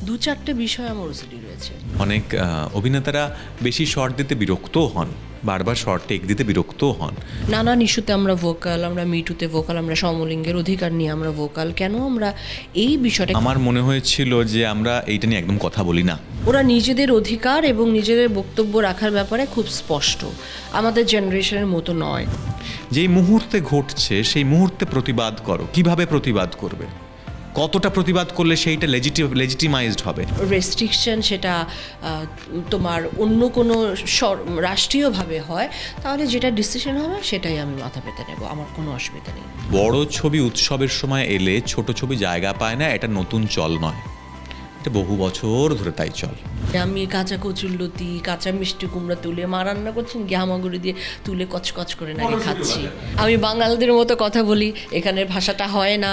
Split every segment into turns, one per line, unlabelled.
দু-চারটে বিষয় আমার ওসিডি রয়েছে।
অনেক অভিনেতারা বেশি শর্ট দিতে বিরক্তও হন, বারবার শর্ট টেক দিতে বিরক্তও হন।
নানান ইস্যুতে আমরা ভোকাল, আমরা মিটুতে ভোকাল, আমরা সমলিঙ্গের অধিকার নিয়ে আমরা ভোকাল। কেন আমরা এই বিষয়টা,
আমার মনে হয়েছিল যে আমরা এইটা নিয়ে একদম কথা বলি না।
ওরা নিজেদের অধিকার এবং নিজেদের বক্তব্য রাখার ব্যাপারে খুব স্পষ্ট, আমাদের জেনারেশনের মতো নয়।
যেই মুহূর্তে ঘটছে সেই মুহূর্তে প্রতিবাদ করো। কিভাবে প্রতিবাদ করবে, কতটা প্রতিবাদ করলে সেইটা লেজিটিমাইজড হবে।
রেস্ট্রিকশন সেটা তোমার অন্য কোনো রাষ্ট্রীয়ভাবে হয়, তাহলে যেটা ডিসিশন হবে সেটাই আমি মাথা পেতে নেব, আমার কোনো অসুবিধা নেই।
বড় ছবি উৎসবের সময় এলে ছোট ছবি জায়গা পায় না, এটা নতুন চল নয়, এটা বহু বছর ধরে তাই চল।
আমি কাঁচা কচুরলতি, কাঁচা মিষ্টি কুমড়া তুলে মা রান্না করছেন গিয়ে হামাগুড়ি দিয়ে তুলে কচকচ করে নাকি খাচ্ছি। আমি বাঙালিদের মতো কথা বলি, এখানের ভাষাটা হয় না।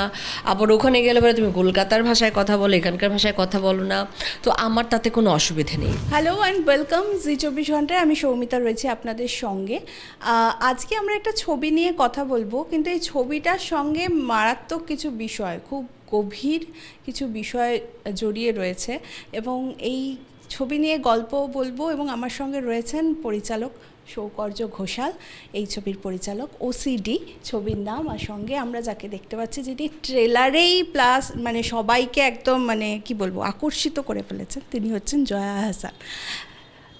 আবার ওখানে গেলে পরে তুমি কলকাতার ভাষায় কথা বলো, এখানকার ভাষায় কথা বলো না, তো আমার তাতে কোনো অসুবিধে নেই।
হ্যালো অ্যান্ড ওয়েলকাম জি 24 ঘন্টায়। আমি সৌমিতা রয়েছি আপনাদের সঙ্গে। আজকে আমরা একটা ছবি নিয়ে কথা বলবো, কিন্তু এই ছবিটার সঙ্গে মারাত্মক কিছু বিষয়, খুব গভীর কিছু বিষয় জড়িয়ে রয়েছে, এবং এই ছবি নিয়ে গল্প বলবো। এবং আমার সঙ্গে রয়েছেন পরিচালক সৌকর্য ঘোষাল, এই ছবির পরিচালক, ওসিডি ছবির নাম। আর সঙ্গে আমরা যাকে দেখতে পাচ্ছি, যেটি ট্রেলারেই প্লাস মানে সবাইকে একদম মানে কি বলবো আকর্ষিত করে ফেলেছেন, তিনি হচ্ছেন জয়া আহসান।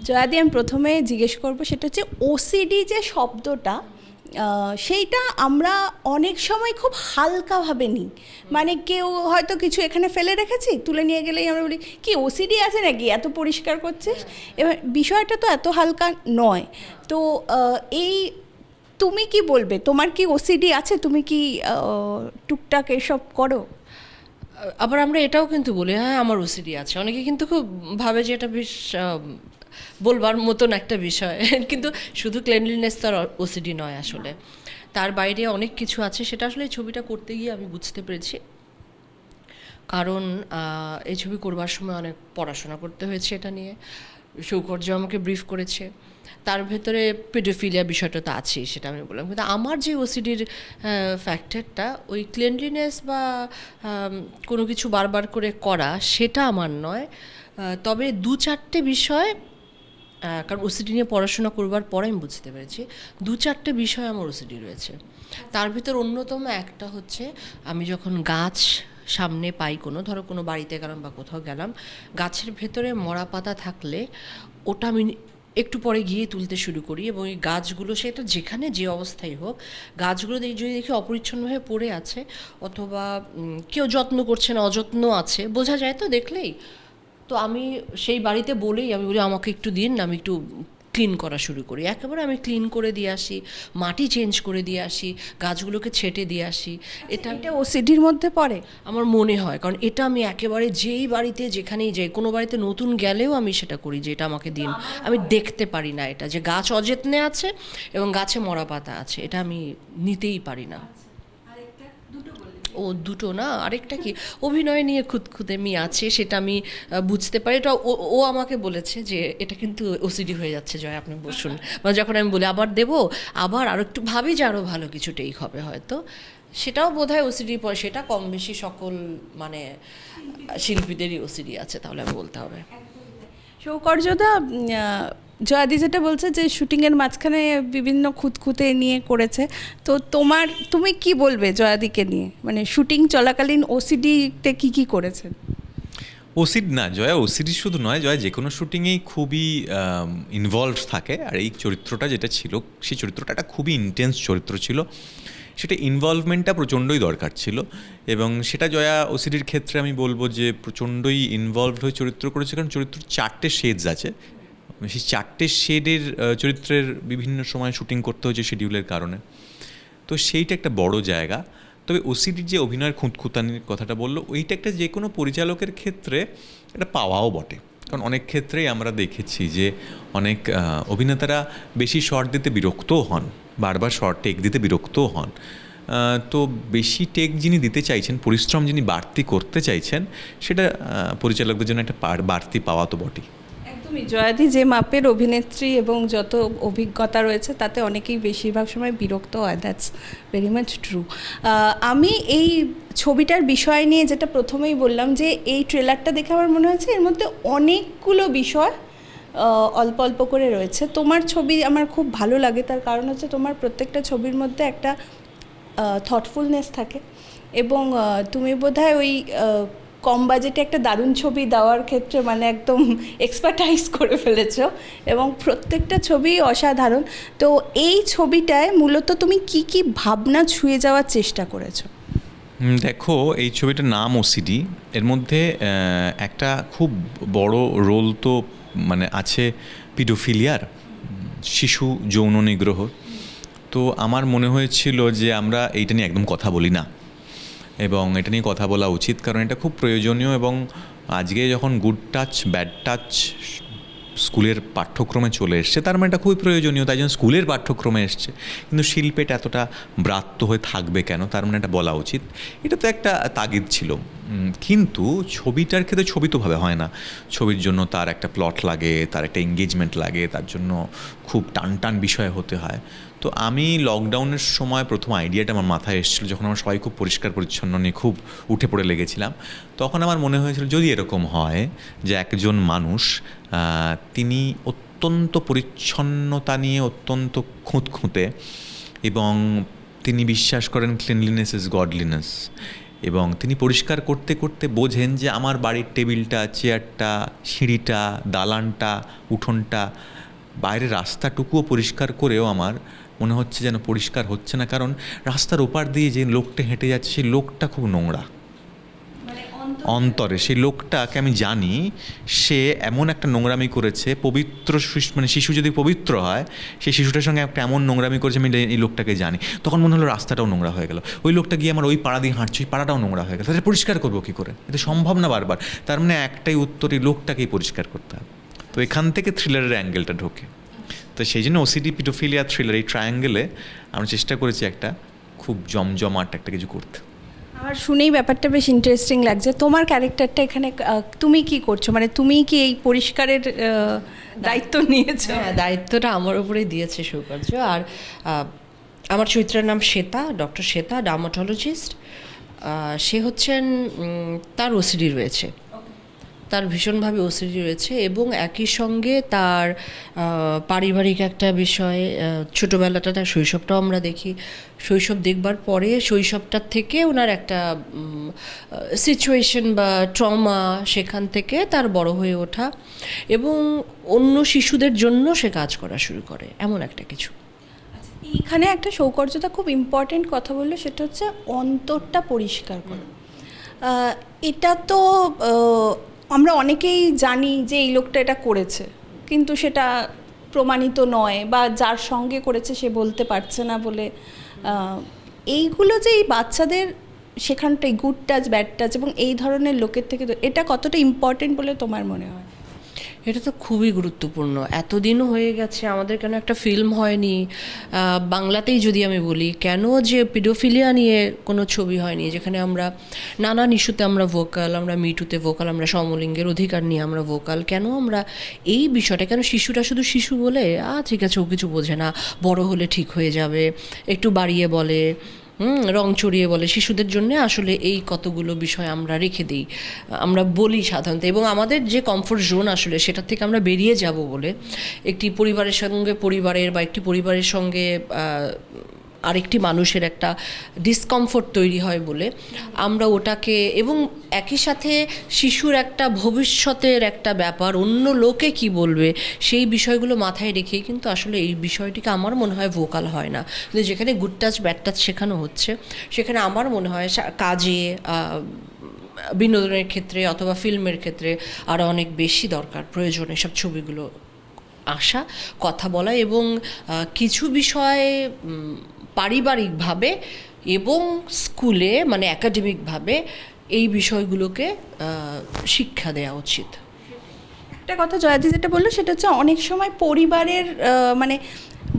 জয়াদি, আমি প্রথমে জিজ্ঞেস করবো, সেটা হচ্ছে ওসিডি যে শব্দটা, সেইটা আমরা অনেক সময় খুব হালকাভাবে নিই। মানে কেউ হয়তো কিছু এখানে ফেলে রেখেছি, তুলে নিয়ে গেলেই আমরা বলি কি ওসিডি আছে নাকি, এত পরিষ্কার করছিস। এবার বিষয়টা তো এত হালকা নয়। তো এই তুমি কি বলবে, তোমার কি ওসিডি আছে? তুমি কি টুকটাক এসব করো?
আবার আমরা এটাও কিন্তু বলি হ্যাঁ আমার ওসিডি আছে, অনেকে কিন্তু খুব ভাবে যে এটা বেশ বলবার মতন একটা বিষয়, কিন্তু শুধু ক্লিনলিনেস তো আর ওসিডি নয়, আসলে তার বাইরে অনেক কিছু আছে। সেটা আসলে এই ছবিটা করতে গিয়ে আমি বুঝতে পেরেছি, কারণ এই ছবি করবার সময় অনেক পড়াশোনা করতে হয়েছে এটা নিয়ে। সৌকর্য আমাকে ব্রিফ করেছে, তার ভেতরে পেডোফিলিয়া বিষয়টা তো আছেই, সেটা আমি বললাম। কিন্তু আমার যে ওসিডির ফ্যাক্টরটা, ওই ক্লিনলিনেস বা কোনো কিছু বারবার করে করা, সেটা আমার নয়। তবে দু-চারটে বিষয়, কারণ ওসিডি নিয়ে পড়াশোনা করবার পরে আমি বুঝতে পেরেছি দু-চারটে বিষয় আমার ওসিডি রয়েছে। তার ভিতর অন্যতম একটা হচ্ছে, আমি যখন গাছ সামনে পাই, ধরো কোনো বাড়িতে গেলাম বা কোথাও গেলাম, গাছের ভেতরে মরা পাতা থাকলে ওটা আমি একটু পরে গিয়ে তুলতে শুরু করি, এবং এই গাছগুলো সেটা যেখানে যে অবস্থায় হোক, গাছগুলো যদি দেখি অপরিচ্ছন্নভাবে পড়ে আছে, অথবা কেউ যত্ন করছে না, অযত্ন আছে, বোঝা যায় তো দেখলেই। তো আমি সেই বাড়িতে বলেই আমি বলি আমাকে একটু দিন, আমি একটু ক্লিন করা শুরু করি। একেবারে আমি ক্লিন করে দিয়ে আসি, মাটি চেঞ্জ করে দিয়ে আসি, গাছগুলোকে ছেটে দিয়ে আসি। এটা
ওসিডির মধ্যে পড়ে
আমার মনে হয়, কারণ এটা আমি একেবারে যেই বাড়িতে যেখানেই যাই, কোনো বাড়িতে নতুন গেলেও আমি সেটা করি, যে এটা আমাকে দিন। আমি দেখতে পারি না এটা যে গাছ অযত্নে আছে এবং গাছে মরা পাতা আছে, এটা আমি নিতেই পারি না। ও দুটো না, আরেকটা কি অভিনয় নিয়ে খুঁতখুঁতেমি আছে, সেটা আমি বুঝতে পারি। এটা ও আমাকে বলেছে যে এটা কিন্তু ওসিডি হয়ে যাচ্ছে জয়, আপনি বসুন। মানে যখন আমি বলি আবার দেবো, আবার আরও একটু ভাবি যে আরও ভালো কিছু টেক হবে হয়তো, সেটাও বোধহয় ওসিডি পরে। সেটা কম বেশি সকল মানে শিল্পীদেরই ওসিডি আছে, তাহলে আমি বলতে হবে।
সৌকর্যদা, জয়াদি যেটা বলছে যে শুটিংয়ের মাঝখানে বিভিন্ন খুঁতখুঁতে নিয়ে করেছে, তো তুমি কি বলবে জয়াদিকে নিয়ে, মানে শুটিং চলাকালীন ওসিডিতে কি করেছেন?
ওসিড না, জয়া ওসিডি শুধু নয়, জয়া যে কোনো শুটিংয়েই খুবই ইনভলভড থাকে। আর এই চরিত্রটা যেটা ছিল, সেই চরিত্রটা একটা খুবই ইন্টেন্স চরিত্র ছিল, সেটা ইনভলভমেন্টটা প্রচণ্ডই দরকার ছিল। এবং সেটা জয়া ওসিডির ক্ষেত্রে আমি বলবো যে প্রচণ্ডই ইনভলভড হয়ে চরিত্র করেছে, কারণ চরিত্র 4টে শেডস আছে। সেই 4টে শেডের চরিত্রের বিভিন্ন সময় শুটিং করতে হয়েছে শিডিউলের কারণে, তো সেইটা একটা বড় জায়গা। তবে ওসিডির যে অভিনয়ের খুঁতখুঁতানির কথাটা বললো, ওইটা একটা যে কোনো পরিচালকের ক্ষেত্রে একটা পাওয়াও বটে। কারণ অনেক ক্ষেত্রেই আমরা দেখেছি যে অনেক অভিনেতারা বেশি শর্ট দিতে বিরক্তও হন, বারবার শর্ট টেক দিতে বিরক্তও হন। তো বেশি টেক যিনি দিতে চাইছেন, পরিশ্রম যিনি বাড়তি করতে চাইছেন, সেটা পরিচালকদের জন্য একটা বাড়তি পাওয়া তো বটেই।
একদম একদমই জয়াদি যে মাপের অভিনেত্রী এবং যত অভিজ্ঞতা রয়েছে তাতে অনেকেই বেশিরভাগ সময় বিরক্ত হয়, দ্যাটস ভেরি মাচ ট্রু। আমি এই ছবিটার বিষয় নিয়ে যেটা প্রথমেই বললাম যে এই ট্রেলারটা দেখে আমার মনে হয়েছে এর মধ্যে অনেকগুলো বিষয় অল্প অল্প করে রয়েছে। তোমার ছবি আমার খুব ভালো লাগে, তার কারণ হচ্ছে তোমার প্রত্যেকটা ছবির মধ্যে একটা থটফুলনেস থাকে এবং তুমি বোধহয় ওই কম বাজেটে একটা দারুণ ছবি দেওয়ার ক্ষেত্রে মানে একদম এক্সপার্টাইজ করে ফেলেছো এবং প্রত্যেকটা ছবি অসাধারণ। তো এই ছবিটায় মূলত তুমি কি কি ভাবনা ছুঁয়ে যাওয়ার চেষ্টা করেছো?
দেখো, এই ছবিটার নাম ওসিডি, এর মধ্যে একটা খুব বড় রোল তো মানে আছে পিডোফিলিয়ার, শিশু যৌন নিগ্রহ। তো আমার মনে হয়েছিল যে আমরা এইটা নিয়ে একদম কথা বলি না, এবং এটা নিয়ে কথা বলা উচিত, কারণ এটা খুব প্রয়োজনীয়। এবং আজকে যখন গুড টাচ ব্যাড টাচ স্কুলের পাঠ্যক্রমে চলে এসছে, তার মানে এটা খুবই প্রয়োজনীয়, তাই জন্য স্কুলের পাঠ্যক্রমে এসছে। কিন্তু শিল্পে এটা এতটা ব্রাত্য হয়ে থাকবে কেন, তার মানে এটা বলা উচিত। এটা তো একটা তাগিদ ছিল। কিন্তু ছবিটার ক্ষেত্রে ছবি তো ভাবে হয় না। ছবির জন্য তার একটা প্লট লাগে, তার একটা এঙ্গেজমেন্ট লাগে, তার জন্য খুব টান টান বিষয় হতে হয়। তো আমি লকডাউনের সময় প্রথম আইডিয়াটা আমার মাথায় এসেছিলো, যখন আমরা সবাই খুব পরিষ্কার পরিচ্ছন্ন নিয়ে খুব উঠে পড়ে লেগেছিলাম, তখন আমার মনে হয়েছিল যদি এরকম হয় যে একজন মানুষ তিনি অত্যন্ত পরিচ্ছন্নতা নিয়ে অত্যন্ত খুঁতখুঁতে, এবং তিনি বিশ্বাস করেন ক্লিনলিনেস ইজ গডলিনেস, এবং তিনি পরিষ্কার করতে করতে বোঝেন যে আমার বাড়ির টেবিলটা, চেয়ারটা, সিঁড়িটা, দালানটা, উঠোনটা, বাইরের রাস্তাটুকুও পরিষ্কার করেও আমার মনে হচ্ছে যেন পরিষ্কার হচ্ছে না, কারণ রাস্তার ওপার দিয়ে যে লোকটা হেঁটে যাচ্ছে সেই লোকটা খুব নোংরা অন্তরে। সেই লোকটাকে আমি জানি, সে এমন একটা নোংরামি করেছে, পবিত্র মানে শিশু যদি পবিত্র হয়, সেই শিশুটার সঙ্গে একটা এমন নোংরামি করেছে, আমি এই লোকটাকে জানি। তখন মনে হলো রাস্তাটাও নোংরা হয়ে গেল, ওই লোকটা গিয়ে আমার ওই পাড়া দিয়ে হাঁটছে, ওই পাড়াটাও নোংরা হয়ে গেল, তাহলে পরিষ্কার করবো কী করে? এটা সম্ভব না বারবার। তার মানে একটাই উত্তর, এই লোকটাকেই পরিষ্কার করতে হবে। তো এখান থেকে থ্রিলারের অ্যাঙ্গেলটা ঢোকে। তো সেই জন্য ওসিডি, পিডোফিলিয়া, থ্রিলার, এই ট্রায়াঙ্গেলে আমরা চেষ্টা করেছি একটা খুব জমজমাট একটা কিছু করতে।
আমার শুনেই ব্যাপারটা বেশ ইন্টারেস্টিং লাগছে। তোমার ক্যারেক্টারটা এখানে তুমি কি করছো, মানে তুমি কি এই পরিষ্কারের দায়িত্ব নিয়েছো?
হ্যাঁ, দায়িত্বটা আমার উপরেই দিয়েছে সৌকার্য। আর আমার চরিত্রের নাম শ্বেতা, ডক্টর শ্বেতা, ডার্মাটোলজিস্ট। সে হচ্ছেন, তার ওসিডি রয়েছে, তার ভীষণভাবে ওসিডি রয়েছে, এবং একই সঙ্গে তার পারিবারিক একটা বিষয়, ছোটোবেলাটা, তার শৈশবটাও আমরা দেখি। শৈশব দেখবার পরে শৈশবটার থেকে ওনার একটা সিচুয়েশন বা ট্রমা, সেখান থেকে তার বড় হয়ে ওঠা, এবং অন্য শিশুদের জন্য সে কাজ করা শুরু করে, এমন একটা কিছু।
এইখানে একটা সৌকর্যতা খুব ইম্পর্টেন্ট কথা বললো, সেটা হচ্ছে অন্তরটা পরিষ্কার করো। এটা তো আমরা অনেকেই জানি যে এই লোকটা এটা করেছে, কিন্তু সেটা প্রমাণিত নয়, বা যার সঙ্গে করেছে সে বলতে পারছে না বলে। এইগুলো যে এই বাচ্চাদের সেখানটায় গুড টাচ ব্যাড টাচ এবং এই ধরনের লোকের থেকে, এটা কতটা ইম্পর্টেন্ট বলে তোমার মনে হয়?
এটা তো খুবই গুরুত্বপূর্ণ। এতদিনও হয়ে গেছে, আমাদের কেন একটা ফিল্ম হয়নি? বাংলাতেই যদি আমি বলি, কেন যে পিডোফিলিয়া নিয়ে কোনো ছবি হয়নি, যেখানে আমরা নানান ইস্যুতে আমরা ভোকাল, আমরা মিটুতে ভোকাল, আমরা সমলিঙ্গের অধিকার নিয়ে আমরা ভোকাল, কেন আমরা এই বিষয়টা, কেন শিশুরা শুধু শিশু বলে ঠিক আছে, ও কিছু বোঝে না, বড় হলে ঠিক হয়ে যাবে, একটু বাড়িয়ে বলে, রং চড়িয়ে বলে। শিশুদের জন্য আসলে এই কতগুলো বিষয় আমরা রেখে দিই, আমরা বলি সাধারণত, এবং আমাদের যে কমফোর্ট জোন আসলে সেটার থেকে আমরা বেরিয়ে যাব বলে, একটি পরিবারের সঙ্গে পরিবারের, বা একটি পরিবারের সঙ্গে আরেকটি মানুষের একটা ডিসকমফোর্ট তৈরি হয় বলে আমরা ওটাকে, এবং একই সাথে শিশুর একটা ভবিষ্যতের একটা ব্যাপার, অন্য লোকে কি বলবে, সেই বিষয়গুলো মাথায় রেখেই কিন্তু আসলে এই বিষয়টিকে আমার মনে হয় ভোকাল হয় না। কিন্তু যেখানে গুড টাচ ব্যাড টাচ শেখানো হচ্ছে, সেখানে আমার মনে হয় কাজে, বিনোদনের ক্ষেত্রে অথবা ফিল্মের ক্ষেত্রে আরও অনেক বেশি দরকার, প্রয়োজন এসব ছবিগুলো আসা, কথা বলা, এবং কিছু বিষয় পারিবারিকভাবে এবং স্কুলে, মানে একাডেমিকভাবে এই বিষয়গুলোকে শিক্ষা দেওয়া উচিত।
একটা কথা জয়াদি যেটা বললো, সেটা হচ্ছে অনেক সময় পরিবারের, মানে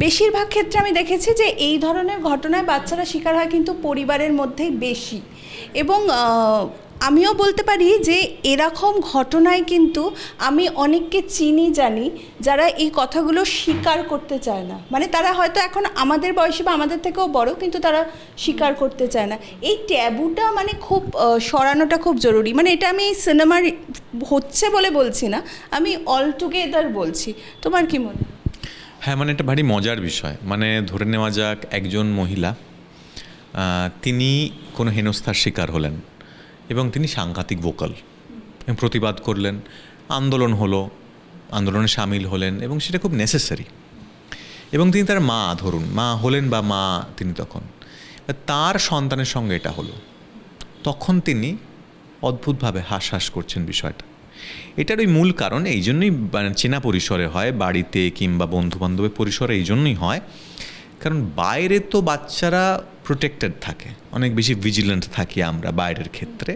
বেশিরভাগ ক্ষেত্রে আমি দেখেছি যে এই ধরনের ঘটনায় বাচ্চারা শিকার হয় কিন্তু পরিবারের মধ্যেই বেশি। এবং আমিও বলতে পারি যে এরকম ঘটনায় কিন্তু আমি অনেককে চিনি জানি যারা এই কথাগুলো স্বীকার করতে চায় না, মানে তারা হয়তো এখন আমাদের বয়সী বা আমাদের থেকেও বড়, কিন্তু তারা স্বীকার করতে চায় না। এই ট্যাবুটা মানে খুব সরানোটা খুব জরুরি। মানে এটা আমি এই সিনেমার হচ্ছে বলে বলছি না, আমি অল টুগেদার বলছি। তোমার কি মনে হয়?
হ্যাঁ, মানে এটা ভারী মজার বিষয়। মানে ধরে নেওয়া যাক একজন মহিলা, তিনি কোনো হেনস্থার শিকার হলেন এবং তিনি সাংঘাতিক ভোকাল এবং প্রতিবাদ করলেন, আন্দোলন হলো, আন্দোলনে সামিল হলেন এবং সেটা খুব নেসেসারি। এবং তিনি তার মা, ধরুন মা হলেন বা মা তিনি তখন, তার সন্তানের সঙ্গে এটা হলো, তখন তিনি অদ্ভুতভাবে হাস করছেন বিষয়টা। এটার ওই মূল কারণ এই জন্যই চেনা পরিসরে হয়, বাড়িতে কিংবা বন্ধুবান্ধবের পরিসরে এই জন্যই হয়, কারণ বাইরে তো বাচ্চারা প্রোটেক্টেড থাকে, অনেক বেশি ভিজিল্যান্ট থাকি আমরা বাইরের ক্ষেত্রে।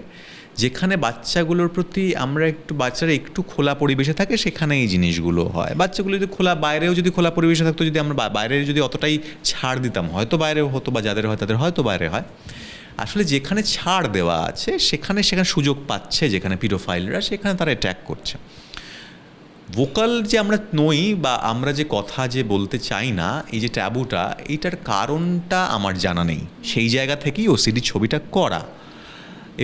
যেখানে বাচ্চাগুলোর প্রতি আমরা বাচ্চারা একটু খোলা পরিবেশে থাকে, সেখানে এই জিনিসগুলো হয়। বাচ্চাগুলো যদি বাইরেও যদি খোলা পরিবেশে থাকতো, যদি আমরা বাইরে যদি অতটাই ছাড় দিতাম, হয়তো বাইরেও হতো, বা যাদের হয় তাদের হয়তো বাইরে হয়। আসলে যেখানে ছাড় দেওয়া আছে সেখানে সুযোগ পাচ্ছে, যেখানে পিডোফাইলরা, সেখানে তারা অ্যাট্যাক করছে। ভোকাল যে আমরা নই বা আমরা যে কথা যে বলতে চাই না, এই যে ট্যাবুটা, এইটার কারণটা আমার জানা নেই। সেই জায়গা থেকেই ওসিডি ছবিটা করা।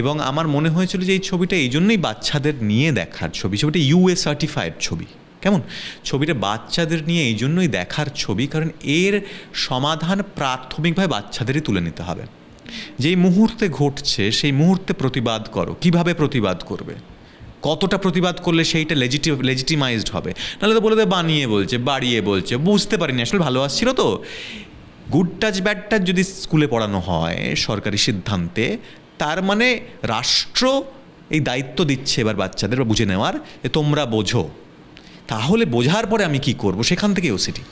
এবং আমার মনে হয়েছিল যে এই ছবিটা এই জন্যই বাচ্চাদের নিয়ে দেখার ছবি। ছবিটা ইউএ সার্টিফাইড ছবি, কেমন? ছবিটা বাচ্চাদের নিয়ে এই জন্যই দেখার ছবি, কারণ এর সমাধান প্রাথমিকভাবে বাচ্চাদেরই তুলে নিতে হবে। যেই মুহূর্তে ঘটছে সেই মুহূর্তে প্রতিবাদ করো। কিভাবে প্রতিবাদ করবে, কতটা প্রতিবাদ করলে সেইটা লেজিটিমাইজড হবে, নাহলে তো বলে দেবে বানিয়ে বলছে, বাড়িয়ে বলছে, বুঝতে পারিনি, আসলে ভালো আসছিল তো। গুড টাচ ব্যাড টাচ যদি স্কুলে পড়ানো হয় সরকারি সিদ্ধান্তে, তার মানে রাষ্ট্র এই দায়িত্ব দিচ্ছে এবার বাচ্চাদের বুঝে নেওয়ার, তোমরা বোঝো। তাহলে বোঝার পরে আমি কি করব, সেখান থেকে ওসিডি,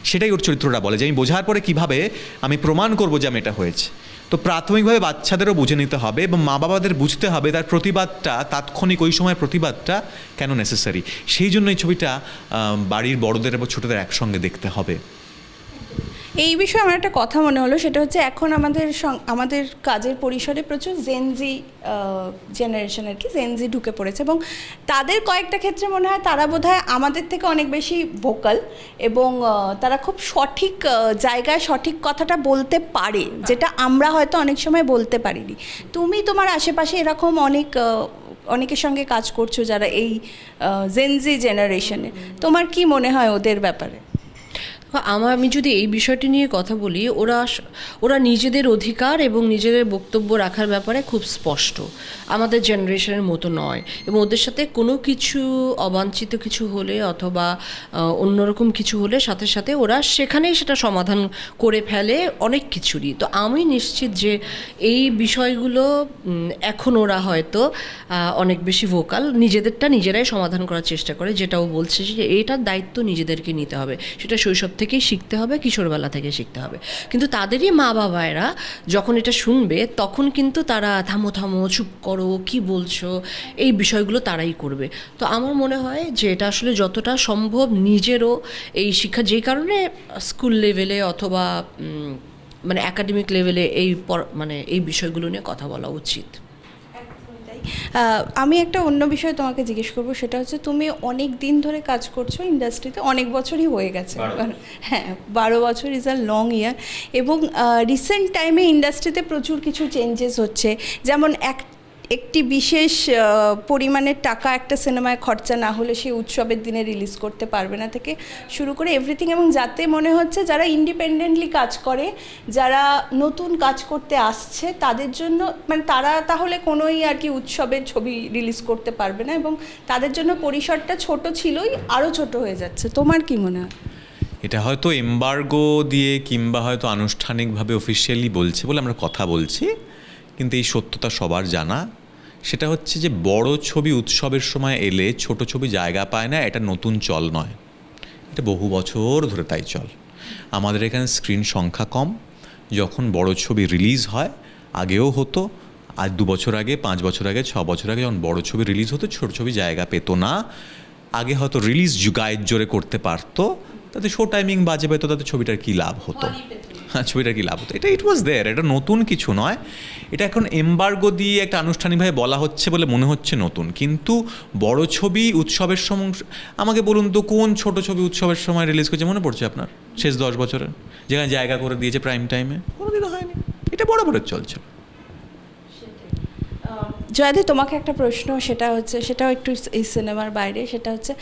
সেটাই ওর চরিত্রটা বলে যে আমি বোঝার পরে কিভাবে আমি প্রমাণ করব যে আমি এটা হয়েছে। তো প্রাথমিকভাবে বাচ্চাদেরও বুঝে নিতে হবে এবং মা বাবাদের বুঝতে হবে তার প্রতিবাদটা, তাৎক্ষণিক ওই সময়ের প্রতিবাদটা কেন নেসেসারি। সেই জন্য এই ছবিটা বাড়ির বড়দের এবং ছোটদের একসঙ্গে দেখতে হবে।
এই বিষয়ে আমার একটা কথা মনে হলো, সেটা হচ্ছে এখন আমাদের কাজের পরিসরে প্রচুর জেনজি জেনারেশন, আর কি জেনজি ঢুকে পড়েছে, এবং তাদের কয়েকটা ক্ষেত্রে মনে হয় তারা বোধহয় আমাদের থেকে অনেক বেশি ভোকাল, এবং তারা খুব সঠিক জায়গায় সঠিক কথাটা বলতে পারে, যেটা আমরা হয়তো অনেক সময় বলতে পারিনি। তুমি তোমার আশেপাশে এরকম অনেকের সঙ্গে কাজ করছো যারা এই জেনজি জেনারেশনে, তোমার কি মনে হয় ওদের ব্যাপারে?
আমি যদি এই বিষয়টি নিয়ে কথা বলি, ওরা নিজেদের অধিকার এবং নিজেদের বক্তব্য রাখার ব্যাপারে খুব স্পষ্ট, আমাদের জেনারেশনের মতো নয়। এবং ওদের সাথে কোনো কিছু অবাঞ্ছিত কিছু হলে অথবা অন্যরকম কিছু হলে সাথে সাথে ওরা সেখানেই সেটা সমাধান করে ফেলে অনেক কিছুরই। তো আমি নিশ্চিত যে এই বিষয়গুলো এখন ওরা হয়তো অনেক বেশি ভোকাল, নিজেদেরটা নিজেরাই সমাধান করার চেষ্টা করে, যেটাও বলছে যে এটার দায়িত্ব নিজেদেরকে নিতে হবে। সেটা শৈশব থেকেই শিখতে হবে, কিশোরবেলা থেকে শিখতে হবে। কিন্তু তাদেরই মা বাবারা যখন এটা শুনবে, তখন কিন্তু তারা থামো থামো, চুপ করো, কি বলছো, এই বিষয়গুলো তারাই করবে। তো আমার মনে হয় যে এটা আসলে যতটা সম্ভব নিজেরও এই শিক্ষা, যেই কারণে স্কুল লেভেলে অথবা মানে একাডেমিক লেভেলে এই বিষয়গুলো নিয়ে কথা বলা উচিত।
আমি একটা অন্য বিষয় তোমাকে জিজ্ঞেস করবো, সেটা হচ্ছে তুমি অনেক দিন ধরে কাজ করছো ইন্ডাস্ট্রিতে, অনেক বছরই হয়ে গেছে। হ্যাঁ, 12 বছর ইজ আ লং ইয়ার। এবং রিসেন্ট টাইমে ইন্ডাস্ট্রিতে প্রচুর কিছু চেঞ্জেস হচ্ছে, যেমন একটি বিশেষ পরিমাণের টাকা একটা সিনেমায় খরচা না হলে সে উৎসবের দিনে রিলিজ করতে পারবে না থেকে শুরু করে এভরিথিং। এবং যাতে মনে হচ্ছে যারা ইন্ডিপেন্ডেন্টলি কাজ করে, যারা নতুন কাজ করতে আসছে, তাদের জন্য মানে তারা তাহলে কোনোই আর কি উৎসবের ছবি রিলিজ করতে পারবে না, এবং তাদের জন্য পরিসরটা ছোট ছিলই, আরও ছোট হয়ে যাচ্ছে। তোমার কি মনে হয়?
এটা হয়তো এমবার্গো দিয়ে কিংবা হয়তো আনুষ্ঠানিকভাবে অফিসিয়ালি বলছে বলে আমরা কথা বলছি, কিন্তু এই সত্যতা সবার জানা। সেটা হচ্ছে যে বড় ছবি উৎসবের সময় এলে ছোট ছবি জায়গা পায় না, এটা নতুন চল নয়, এটা বহু বছর ধরে তাই চল। আমাদের এখানে স্ক্রিন সংখ্যা কম, যখন বড় ছবি রিলিজ হয়, আগেও হতো, আজ 2 বছর আগে, 5 বছর আগে, 6 বছর আগে যখন বড় ছবি রিলিজ হতো, ছোট ছবি জায়গা পেত না। আগে হয়তো রিলিজ গায়ের জোরে করতে পারতো, তাতে শো টাইমিং বাজে পেতো, তাতে ছবিটার কী লাভ হতো? ছবিটা কি লাভ হতো, এটা ইট ওয়াজ দেয়ার, এটা নতুন কিছু নয়। এটা এখন এমবার্গো দিয়ে একটা আনুষ্ঠানিকভাবে বলা হচ্ছে বলে মনে হচ্ছে নতুন, কিন্তু বড় ছবি উৎসবের সময়, আমাকে বলুন তো কোন ছোট ছবি উৎসবের সময় রিলিজ করছে মনে পড়ছে আপনার শেষ 10 বছরে, যেখানে জায়গা করে দিয়েছে প্রাইম টাইমে? কোনোদিনও হয়নি। এটা বরাবরের চলছে।
জয়াদি, তোমাকে একটা প্রশ্ন, সেটাও একটু এই সিনেমার বাইরে। সেটা হচ্ছে,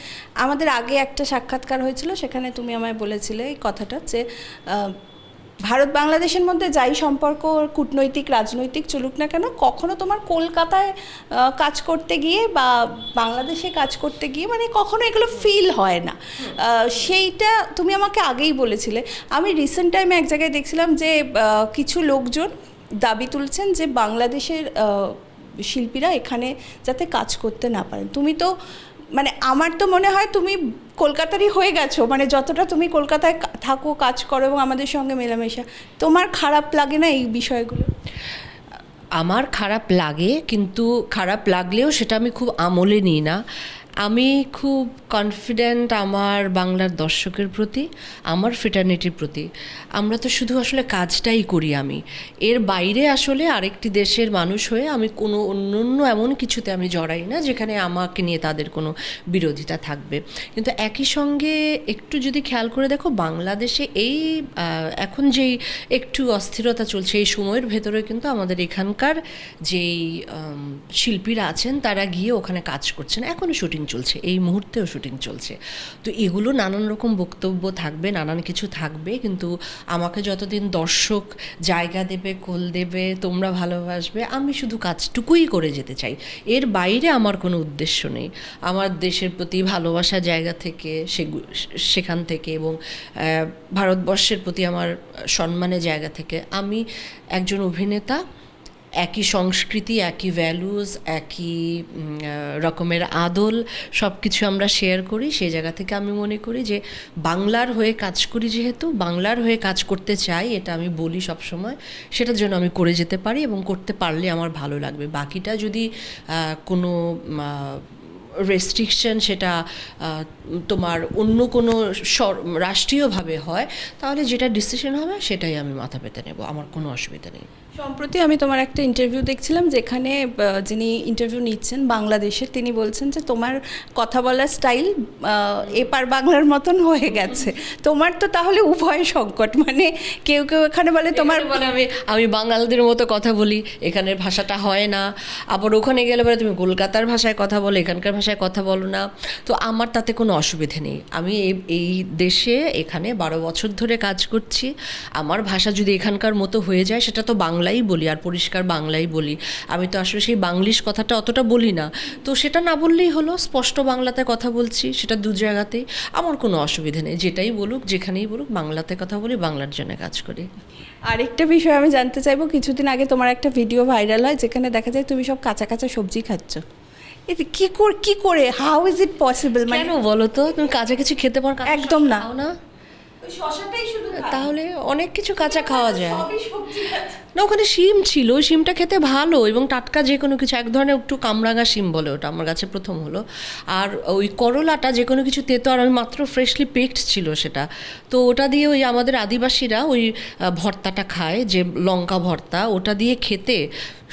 আমাদের আগে একটা সাক্ষাৎকার হয়েছিল, সেখানে তুমি আমায় বলেছিলে এই কথাটা যে ভারত বাংলাদেশের মধ্যে যাই সম্পর্ক কূটনৈতিক রাজনৈতিক চলুক না কেন, কখনো তোমার কলকাতায় কাজ করতে গিয়ে বা বাংলাদেশে কাজ করতে গিয়ে মানে কখনো এগুলো ফিল হয় না। সেইটা তুমি আমাকে আগেই বলেছিলে। আমি রিসেন্ট টাইমে এক জায়গায় দেখছিলাম যে কিছু লোকজন দাবি তুলছেন যে বাংলাদেশের শিল্পীরা এখানে যাতে কাজ করতে না পারেন। তুমি তো মানে আমার তো মনে হয় তুমি কলকাতারই হয়ে গেছো, মানে যতটা তুমি কলকাতায় থাকো, কাজ করো এবং আমাদের সঙ্গে মেলামেশা, তোমার খারাপ লাগে না এই বিষয়গুলো?
আমার খারাপ লাগে, কিন্তু খারাপ লাগলেও সেটা আমি খুব আমলে নিই না। আমি খুব কনফিডেন্ট আমার বাংলার দর্শকের প্রতি, আমার ফ্রেটার্নিটির প্রতি। আমরা তো শুধু আসলে কাজটাই করি। আমি এর বাইরে আসলে আরেকটি দেশের মানুষ হয়ে আমি কোনো অন্য এমন কিছুতে আমি জড়াই না যেখানে আমাকে নিয়ে তাদের কোনো বিরোধিতা থাকবে। কিন্তু একই সঙ্গে একটু যদি খেয়াল করে দেখো, বাংলাদেশে এই এখন যেই একটু অস্থিরতা চলছে, এই সময়ের ভেতরে কিন্তু আমাদের এখানকার যেই শিল্পীরা আছেন তারা গিয়ে ওখানে কাজ করছেন, এখনও শুটিং চলছে, এই মুহূর্তেও শুটিং চলছে। তো এগুলো নানান রকম বক্তব্য থাকবে, নানান কিছু থাকবে, কিন্তু আমাকে যতদিন দর্শক জায়গা দেবে, কোল দেবে, তোমরা ভালোবাসবে, আমি শুধু কাজটুকুই করে যেতে চাই। এর বাইরে আমার কোনো উদ্দেশ্য নেই। আমার দেশের প্রতি ভালোবাসার জায়গা থেকে, সেখান থেকে এবং ভারতবর্ষের প্রতি আমার সম্মানের জায়গা থেকে আমি একজন অভিনেতা, একই সংস্কৃতি, একই ভ্যালুজ, একই রকমের আদল, সব কিছু আমরা শেয়ার করি। সেই জায়গা থেকে আমি মনে করি যে বাংলার হয়ে কাজ করি, যেহেতু বাংলার হয়ে কাজ করতে চাই, এটা আমি বলি সবসময়, সেটার জন্য আমি করে যেতে পারি এবং করতে পারলে আমার ভালো লাগবে। বাকিটা যদি কোনো রেস্ট্রিকশন সেটা তোমার অন্য কোনো রাষ্ট্রীয়ভাবে হয়, তাহলে যেটা ডিসিশন হবে সেটাই আমি মাথা পেতে নেব, আমার কোনো অসুবিধা নেই।
সম্প্রতি আমি তোমার একটা ইন্টারভিউ দেখছিলাম, যেখানে যিনি ইন্টারভিউ নিচ্ছেন বাংলাদেশের, তিনি বলছেন যে তোমার কথা বলার স্টাইল এপার বাংলার মতন হয়ে গেছে। তোমার তো তাহলে উভয় সংকট, মানে কেউ কেউ এখানে বলে তোমার
বলে আমি বাঙালিদের মতো কথা বলি, এখানের ভাষাটা হয় না, আবার ওখানে গেলে বলে তুমি কলকাতার ভাষায় কথা বলো, এখানকার ভাষায় কথা বলো না। তো আমার তাতে কোনো অসুবিধে নেই। আমি এই দেশে এখানে 12 বছর ধরে কাজ করছি। আমার ভাষা যদি এখানকার মতো হয়ে যায়, সেটা তো বাংলাই বলি, আর পরিষ্কার বাংলাই বলি। আমি তো আসলে সেই বাংলিশ কথাটা অতটা বলি না, তো সেটা না বললেই হলো, স্পষ্ট বাংলাতে কথা বলছি, সেটা দু জায়গাতেই, আমার কোনো অসুবিধা নেই। যেটাই বলুক, যেখানেই বলুক, বাংলাতে কথা বলি, বাংলার জন্য কাজ করি।
আরেকটা বিষয় আমি জানতে চাইবো, কিছুদিন আগে তোমার একটা ভিডিও ভাইরাল হয় যেখানে দেখা যায় তুমি সব কাঁচা কাঁচা সবজি খাচ্ছ। এটা কি করে হাউ ইজ ইট পসিবল?
কেন বলো তো, তুমি কাঁচা কিছু খেতে পারো?
একদম না।
না,
শশাটাই শুধু
তাহলে অনেক কিছু কাঁচা খাওয়া যায় না। ওখানে শিম ছিল, ওই শিমটা খেতে ভালো এবং টাটকা, যে কোনো কিছু, এক ধরনের একটু কামরাঙা শিম বলে, ওটা আমার কাছে প্রথম হলো। আর ওই করলাটা যে কোনো কিছু তেতো, আর আমি মাত্র ফ্রেশলি পেকড ছিল সেটা, তো ওটা দিয়ে ওই আমাদের আদিবাসীরা ওই ভর্তাটা খায়, যে লঙ্কা ভর্তা, ওটা দিয়ে খেতে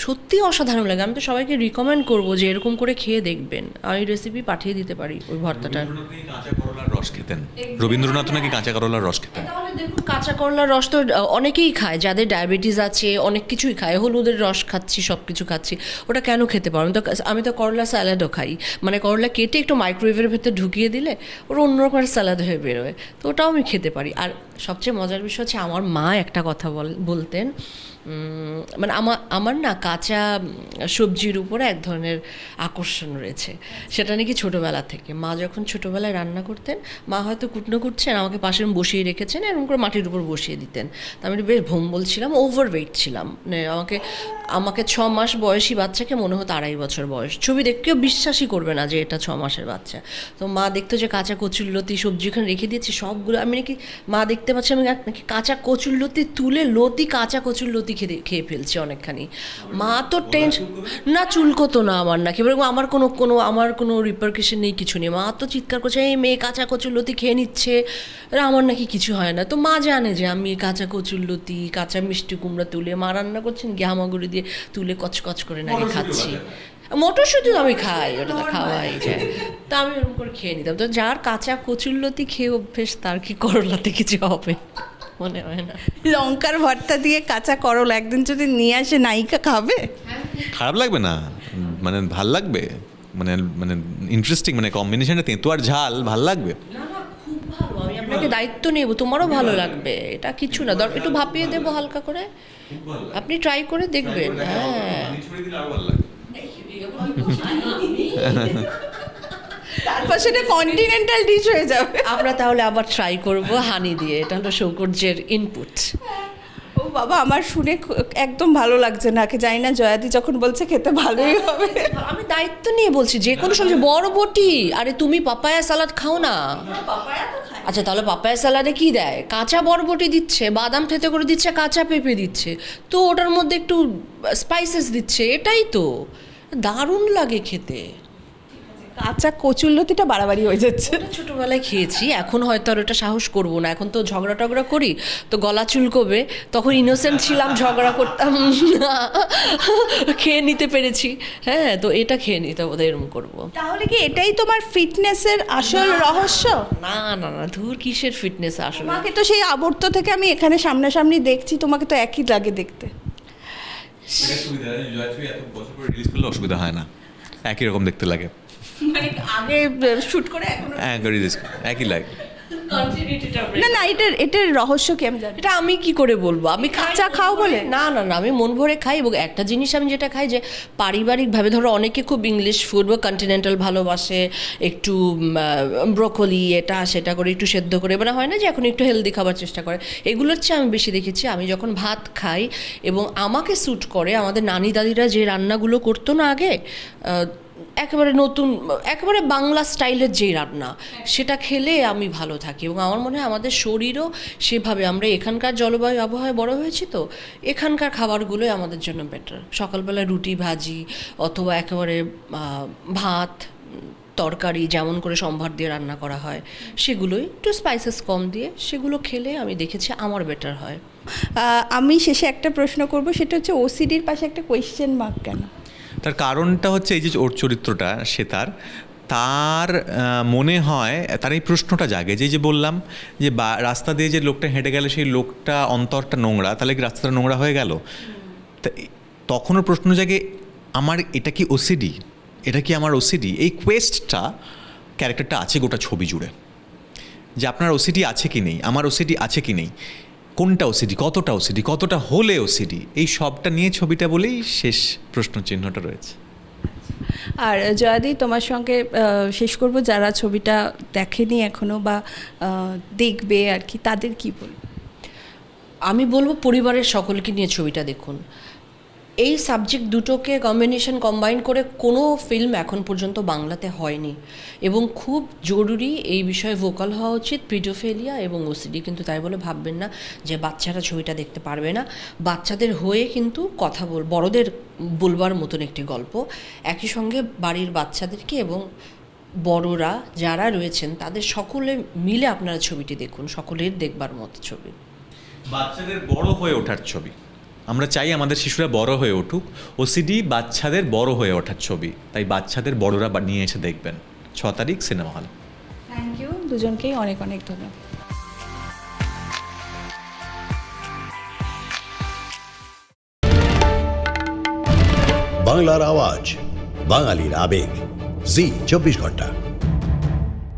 সত্যি অসাধারণ লাগে। আমি তো সবাইকে রিকমেন্ড করবো যে এরকম করে খেয়ে দেখবেন। আমি রেসিপি পাঠিয়ে দিতে পারি ওই ভর্তাটার।
কাঁচা করলার রস খেতেন রবীন্দ্রনাথ, নাকি কাঁচা করলার রস খেতেন?
তাহলে দেখুন, কাঁচা করলার রস তো অনেকেই খায়, যাদের ডায়াবেটিস আছে, অনেক কিছুই খায়, হলুদের রস খাচ্ছি, সব কিছু খাচ্ছি, ওটা কেন খেতে পারো? আমি তো করলা স্যালাডও খাই, মানে করলা কেটে একটু মাইক্রোওয়েভের ভেতরে ঢুকিয়ে দিলে ওর অন্যরকমের স্যালাড হয়ে বেরোয়, তো ওটাও আমি খেতে পারি। আর সবচেয়ে মজার বিষয় হচ্ছে, আমার মা একটা কথা বলতেন, মানে আমার না কাঁচা সবজির উপরে এক ধরনের আকর্ষণ রয়েছে, সেটা নাকি ছোটোবেলা থেকে। মা যখন ছোটোবেলায় রান্না করতেন, মা হয়তো কুটনো করছেন, আমাকে পাশে বসিয়ে রেখেছেন, এরকম করে মাটির উপর বসিয়ে দিতেন। তা আমি বেশ ভোম্বল ছিলাম, ওভারওয়েট ছিলাম, মানে আমাকে 6 মাস বয়সী বাচ্চাকে মনে হতো 2.5 বছর বয়স। ছবি দেখে কেউ বিশ্বাসই করবে না যে এটা 6 মাসের বাচ্চা। তো মা দেখতো যে কাঁচা কচুরলতি সবজি ওখানে রেখে দিয়েছি সবগুলো, আমি নাকি, মা দেখতে পাচ্ছি আমি নাকি কাঁচা কচুরলতি তুলে কাঁচা কচুরলতি খেয়ে ফেলছি অনেকখানি। মা তো না, চুলকোতো না আমার, নাকি আমার কোনো রিপারকেশন নেই, কিছু নেই। মা তো চিৎকার করছে, এই মেয়ে কাঁচা কচুরলতি খেয়ে নিচ্ছে, আমার নাকি কিছু হয় না। তো মা জানে যে আমি কাঁচা কচুরলতি, কাঁচা মিষ্টি কুমড়া তুলে মা রান্না করছেন কি হামাগুড়ি দিয়ে তুলে কচকচ করে নাকি খাচ্ছি। মটরশুঁটি আমি খাই, ওটা তো খাওয়াই যায়। তা আমি এরকম করে খেয়ে নিতাম। তো যার কাঁচা কচুরলতি খেয়ে অভ্যেস তার কি করলাতে কিছু হবে মনে হয় না।
লঙ্কার ভর্তা দিয়ে কাঁচা করলা একদিন যদি নিয়ে আসে নায়িকা খাবে?
খারাপ লাগবে না, মানে ভাল লাগবে, মানে মানে ইন্টারেস্টিং, মানে কম্বিনেশনটা তেঁতো আর ঝাল ভাল লাগবে।
খুব ভালো, আমি আপনাকে দায়িত্ব নেব, তোমারও ভালো লাগবে, এটা কিছু না। একটু ভাপিয়ে দেবো হালকা করে, আপনি ট্রাই করে দেখবেন। হ্যাঁ,
তারপর সেটা কন্টিনেন্টাল ডিশ হয়ে যাবে।
আমরা তাহলে আবার ট্রাই করব হানি দিয়ে, এটা হলো সৌকর্যের ইনপুট।
ও বাবা, আমার শুনে একদম ভালো লাগছে না, জানি না জয়াদি যখন বলছে খেতে ভালোই হবে।
আমি দায়িত্ব নিয়ে বলছি, যে কোনো সবজি, বরবটি, আরে তুমি পাপায়া সালাদ খাও না? আচ্ছা, তাহলে পাপায়া সালাদে কি দেয়? কাঁচা বরবটি দিচ্ছে, বাদাম থেতে করে দিচ্ছে, কাঁচা পেঁপে দিচ্ছে, তো ওটার মধ্যে একটু স্পাইসেস দিচ্ছে, এটাই তো দারুণ লাগে খেতে।
কাঁচা কচুরলতিটা বাড়াবাড়ি হয়ে যাচ্ছে।
ওটা ছোটোবেলায় খেয়েছি, এখন হয়তো আর ওটা সাহস করবো না, এখন তো ঝগড়া টগড়া করি তো গলা চুলকোবে, তখন ইনোসেন্ট ছিলাম, ঝগড়া করতাম না, খেয়ে নিতে পেরেছি। হ্যাঁ, তো এটা খেয়ে নিতে বোধহয় এরকম করবো।
তাহলে কি এটাই তোমার ফিটনেসের আসল রহস্য?
না না না, ধুর, কিসের ফিটনেস আসলে।
তোমাকে তো সেই আবর্ত থেকে আমি এখানে সামনাসামনি দেখছি, তোমাকে তো একই লাগে দেখতে।
অসুবিধা হয় না, একই রকম দেখতে লাগে,
মানে আগে শুট করে এখন
একই লাগে।
না না, এটার রহস্য কি আমি জানি।
এটা আমি কি করে বলবো, আমি
কাঁচা খাও বলে?
না না না, আমি মন ভরে খাই। এবং একটা জিনিস আমি যেটা খাই, যে পারিবারিকভাবে, ধরো অনেকে খুব ইংলিশ ফুড বা কন্টিনেন্টাল ভালোবাসে, একটু ব্রোকলি এটা সেটা করে একটু সেদ্ধ করে, মানে হয় না যে এখন একটু হেলদি খাবার চেষ্টা করে, এগুলোর চেয়ে আমি বেশি দেখেছি আমি যখন ভাত খাই এবং আমাকে স্যুট করে, আমাদের নানি দাদিরা যে রান্নাগুলো করতো না আগে, একেবারে নতুন, একেবারে বাংলা স্টাইলের যেই রান্না, সেটা খেলে আমি ভালো থাকি। এবং আমার মনে হয় আমাদের শরীরও সেভাবে, আমরা এখানকার জলবায়ু আবহাওয়ায় বড় হয়েছি, তো এখানকার খাবারগুলোই আমাদের জন্য বেটার। সকালবেলা রুটি ভাজি অথবা একেবারে ভাত তরকারি যেমন করে সম্ভার দিয়ে রান্না করা হয়, সেগুলোই একটু স্পাইসেস কম দিয়ে সেগুলো খেলে আমি দেখেছি আমার বেটার হয়।
আমি শেষে একটা প্রশ্ন করব, সেটা হচ্ছে ওসিডির পাশে একটা কোয়েশ্চেন মার্ক কেন?
তার কারণটা হচ্ছে এই যে ওর চরিত্রটা, সে তার মনে হয়, তার এই প্রশ্নটা জাগে, যে বললাম যে রাস্তা দিয়ে যে লোকটা হেঁটে গেলে সেই লোকটা অন্তরটা নোংরা, তাহলে কি রাস্তাটা নোংরা হয়ে গেল? তখনও প্রশ্ন জাগে, আমার এটা কি ওসিডি, এটা কি আমার ওসিডি? এই কোয়েস্টটা ক্যারেক্টারটা আছে গোটা ছবি জুড়ে, যে আপনার ওসিডি আছে কি নেই, আমার ওসিডি আছে কি নেই, কোনটা ওসিডি, কতটা হলে ওসিডি, এই সবটা নিয়ে ছবিটা বলেই শেষ প্রশ্ন চিহ্নটা রয়েছে।
আর জয়াদি, তোমার সঙ্গে শেষ করব, যারা ছবিটা দেখেনি এখনো বা দেখবে আর কি, তাদের কি বলবো?
আমি বলবো পরিবারের সকলকে নিয়ে ছবিটা দেখুন। এই সাবজেক্ট দুটোকে কম্বাইন করে কোনো ফিল্ম এখন পর্যন্ত বাংলাতে হয়নি, এবং খুব জরুরি এই বিষয়ে ভোকাল হওয়া উচিত। পিডোফিলিয়া এবং ওসিডি, কিন্তু তাই বলে ভাববেন না যে বাচ্চারা ছবিটা দেখতে পারবে না। বাচ্চাদের হয়ে কিন্তু বড়দের বলবার মতন একটি গল্প, একই সঙ্গে বাড়ির বাচ্চাদেরকে এবং বড়রা যারা রয়েছেন তাদের সকলে মিলে আপনারা ছবিটি দেখুন, সকলের দেখবার মতো ছবি,
বাচ্চাদের বড় হয়ে ওঠার ছবি। আমরা চাই আমাদের শিশুরা বড় হয়ে উঠুক, ওসিডি বাচ্চাদের বড় হয়ে ওঠার ছবি, তাই বাচ্চাদের বড়রা নিয়ে এসে দেখবেন। 6 তারিখ সিনেমা হল।
থ্যাংক ইউ দুজনকেই, অনেক অনেক ধন্যবাদ।
বাংলার আওয়াজ, বাঙালির আবেগ, জি 24 ঘন্টা।